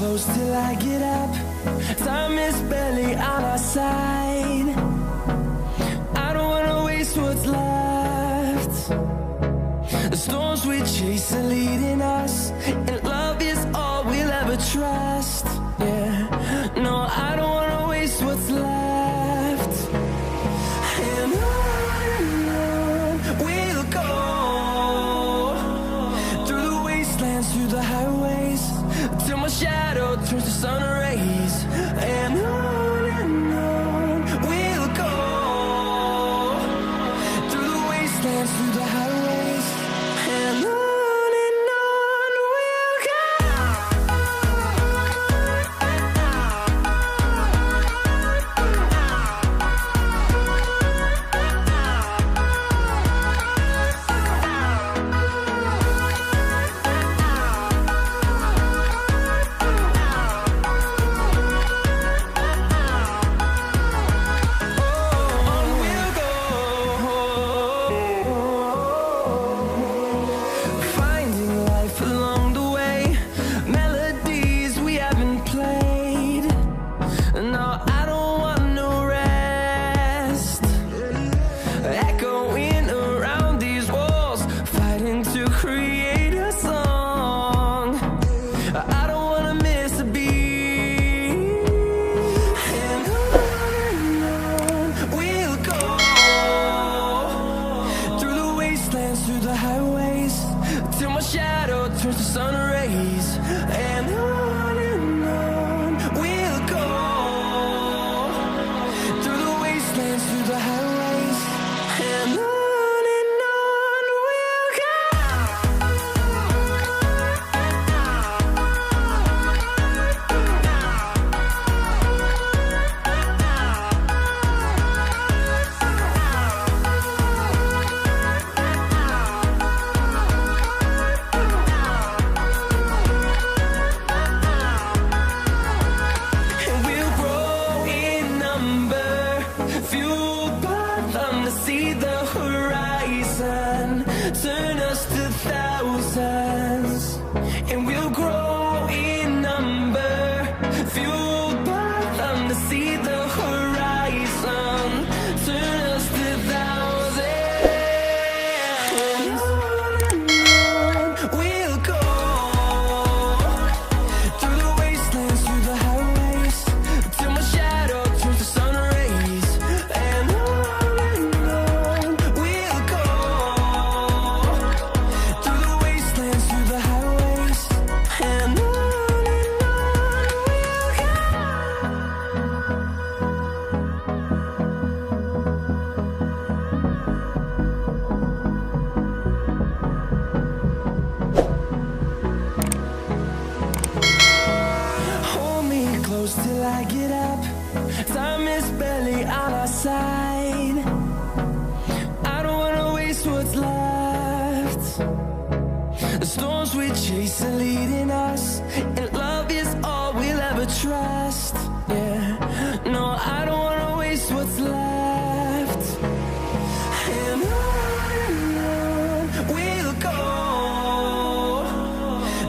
close till I get up. Time is barely on our side. I don't wanna waste what's left. The storms we chase are leading us, and love is all we'll ever trust. Yeah, no, I don't wanna waste what's left. And on we'll go, through the wastelands, through the highways, till my shadow turns to sun rays. And on we'll go, through the wastelands, through the highways, and on we'll go. Through the highways, till my shadow turns to sun rays. And on we'll go, through the wastelands, through the highways, and on we'll go. Fueled by them to see the horizon, turn us to thousands, and we'll grow in number. Fueled by them to see the horizon, turn us to thousands, and on we'll go, through the wastelands, through the highways, till my shadow turns to sun rays. And on we'll go, through the wastelands, through the highways, and on we'll go. Hold me close till I get up. Time is barely on our side. I don't wanna waste what's left. The storms we chase are leading us, and love is all we'll ever trust. Yeah, no, I don't wanna waste what's left. And on we'll go,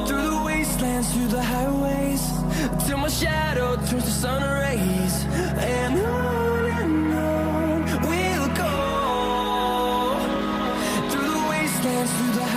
through the wastelands, through the highways, till my shadow turns to sun rays. And on we'll go, through the wastelands, through the